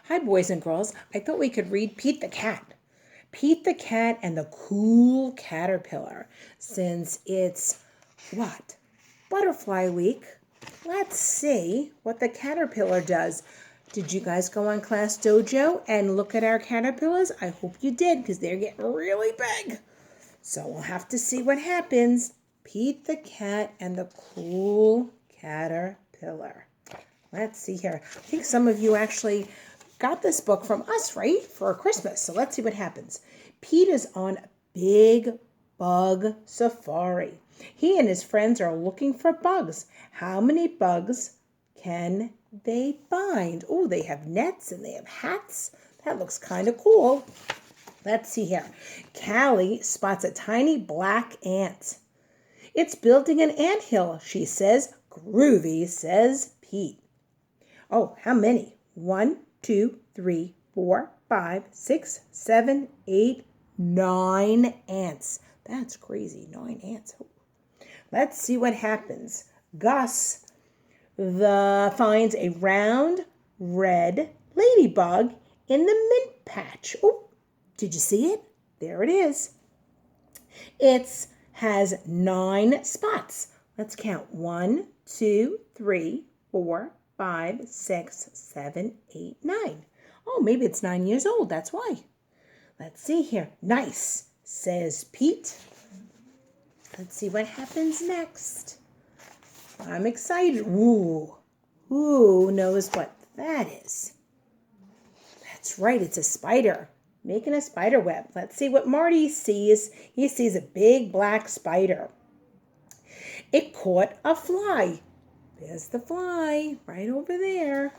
Hi, boys and girls. I thought we could read Pete the Cat. Pete the Cat and the Cool Caterpillar. Since it's what? Butterfly Week. Let's see what the caterpillar does. Did you guys go on Class Dojo and look at our caterpillars? I hope you did because they're getting really big. So we'll have to see what happens. Pete the Cat and the Cool Caterpillar. Let's see here. I think some of you actually got this book from us, right? For Christmas. So let's see what happens. Pete is on a big bug safari. He and his friends are looking for bugs. How many bugs can they find? Oh, they have nets and they have hats. That looks kind of cool. Let's see here. Callie spots a tiny black ant. It's building an anthill, she says. Groovy, says Pete. Oh, how many? 1, 2, 3, 4, 5, 6, 7, 8, 9 ants. That's crazy, 9 ants. Let's see what happens. Gus finds a round red ladybug in the mint patch. Oh, did you see it? There it is. It has 9 spots. Let's count. 1, 2, 3, 4, 5, 6, 7, 8, 9. Oh, maybe it's 9 years old. That's why. Let's see here. Nice, says Pete. Let's see what happens next. I'm excited. Ooh, who knows what that is? That's right. It's a spider making a spider web. Let's see what Marty sees. He sees a big black spider. It caught a fly. There's the fly right over there.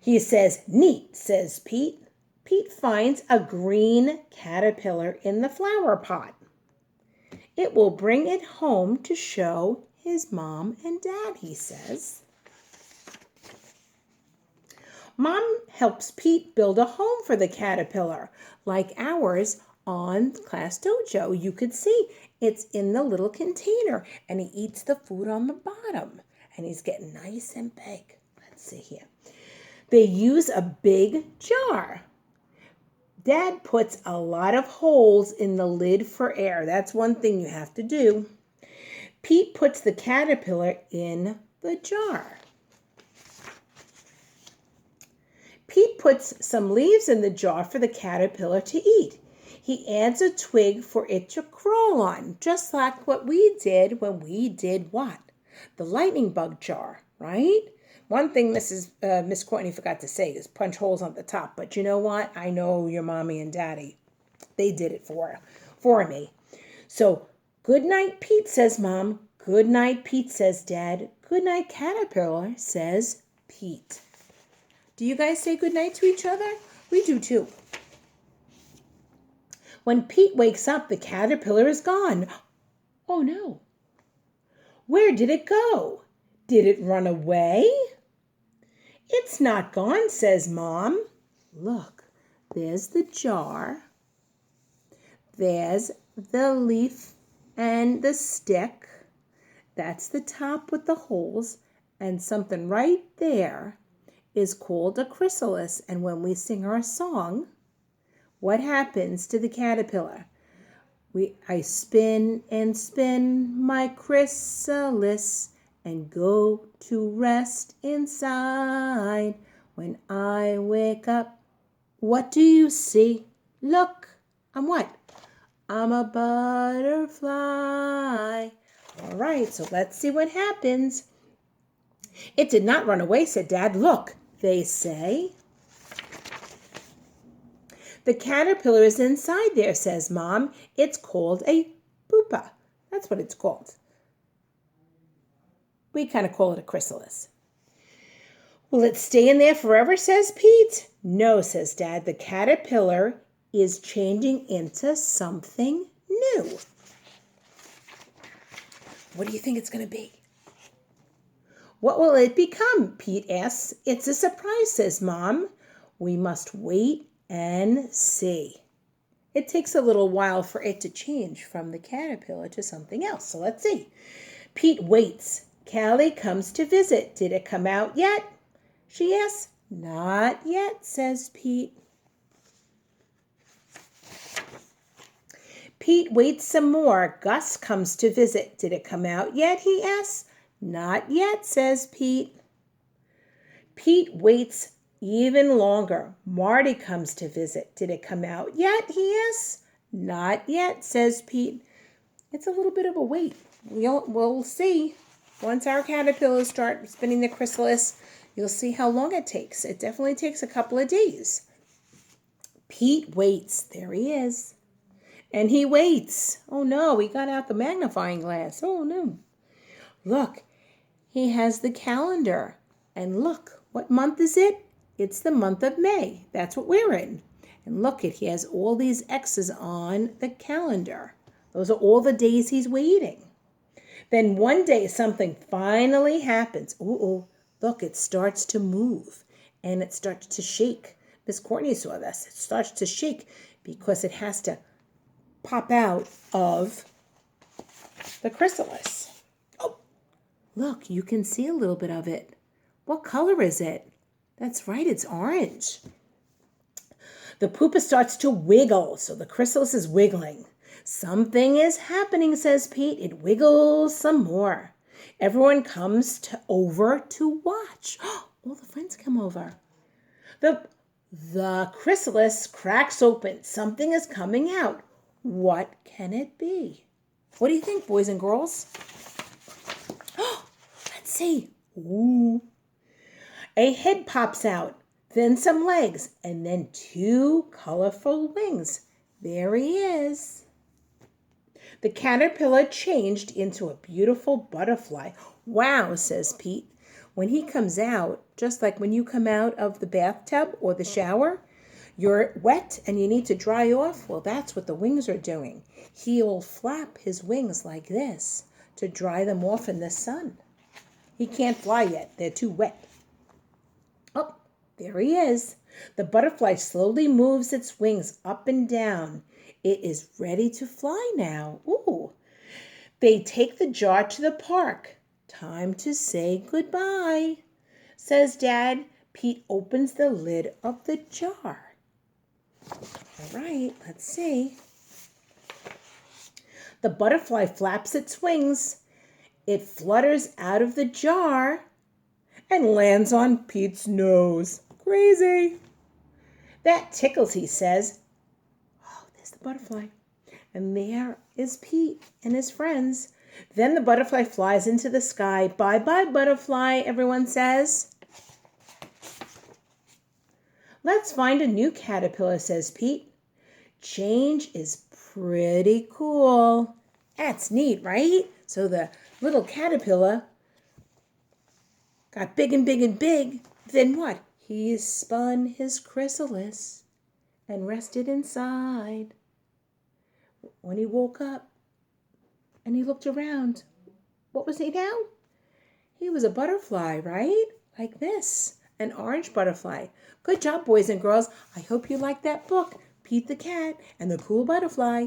He says, neat, says Pete. Pete finds a green caterpillar in the flower pot. It will bring it home to show his mom and dad, he says. Mom helps Pete build a home for the caterpillar, like ours on Class Dojo. You could see it's in the little container, and he eats the food on the bottom, and he's getting nice and big. Let's see here. They use a big jar. Dad puts a lot of holes in the lid for air. That's one thing you have to do. Pete puts the caterpillar in the jar. Pete puts some leaves in the jar for the caterpillar to eat. He adds a twig for it to crawl on, just like what we did when we did what? The lightning bug jar, right? One thing Miss Courtney forgot to say is punch holes on the top. But you know what? I know your mommy and daddy. They did it for me. So, good night, Pete, says Mom. Good night, Pete, says Dad. Good night, Caterpillar, says Pete. Do you guys say good night to each other? We do too. When Pete wakes up, the caterpillar is gone. Oh no. Where did it go? Did it run away? It's not gone, says Mom. Look, there's the jar. There's the leaf and the stick. That's the top with the holes. And something right there is called a chrysalis. And when we sing our song, what happens to the caterpillar? I spin and spin my chrysalis and go to rest inside. When I wake up, what do you see? Look, I'm what? I'm a butterfly. All right, so let's see what happens. It did not run away, said Dad. Look, they say. The caterpillar is inside there, says Mom. It's called a pupa. That's what it's called. We kind of call it a chrysalis. Will it stay in there forever, says Pete? No, says Dad. The caterpillar is changing into something new. What do you think it's going to be? What will it become? Pete asks. It's a surprise, says Mom. We must wait and see. It takes a little while for it to change from the caterpillar to something else. So let's see. Pete waits. Callie comes to visit. Did it come out yet? She asks. Not yet, says Pete. Pete waits some more. Gus comes to visit. Did it come out yet, he asks. Not yet, says Pete. Pete waits even longer. Marty comes to visit. Did it come out yet, he asks. Not yet, says Pete. It's a little bit of a wait. We'll see. Once our caterpillars start spinning the chrysalis, you'll see how long it takes. It definitely takes a couple of days. Pete waits. There he is. And he waits. Oh no, he got out the magnifying glass. Oh no. Look, he has the calendar. And look, what month is it? It's the month of May. That's what we're in. And look, he has all these X's on the calendar. Those are all the days he's waiting. Then one day something finally happens. Ooh, look, it starts to move and it starts to shake. Miss Courtney saw this. It starts to shake because it has to pop out of the chrysalis. Oh, look, you can see a little bit of it. What color is it? That's right, it's orange. The pupa starts to wiggle, so the chrysalis is wiggling. Something is happening, says Pete. It wiggles some more. Everyone comes over to watch. All the friends come over. The chrysalis cracks open. Something is coming out. What can it be? What do you think, boys and girls? Let's see. Ooh. A head pops out, then some legs, and then 2 colorful wings. There he is. The caterpillar changed into a beautiful butterfly. Wow, says Pete. When he comes out, just like when you come out of the bathtub or the shower, you're wet and you need to dry off. Well, that's what the wings are doing. He'll flap his wings like this to dry them off in the sun. He can't fly yet. They're too wet. Oh, there he is. The butterfly slowly moves its wings up and down. It is ready to fly now. Ooh. They take the jar to the park. Time to say goodbye, says Dad. Pete opens the lid of the jar. All right, let's see. The butterfly flaps its wings. It flutters out of the jar and lands on Pete's nose. Crazy. That tickles, he says. Oh, there's the butterfly. And there is Pete and his friends. Then the butterfly flies into the sky. Bye-bye, butterfly, everyone says. Let's find a new caterpillar, says Pete. Change is pretty cool. That's neat, right? So the little caterpillar got big and big and big. Then what? He spun his chrysalis and rested inside. When he woke up and he looked around, what was he now? He was a butterfly, right? Like this, an orange butterfly. Good job, boys and girls. I hope you liked that book, Pete the Cat and the Cool Butterfly.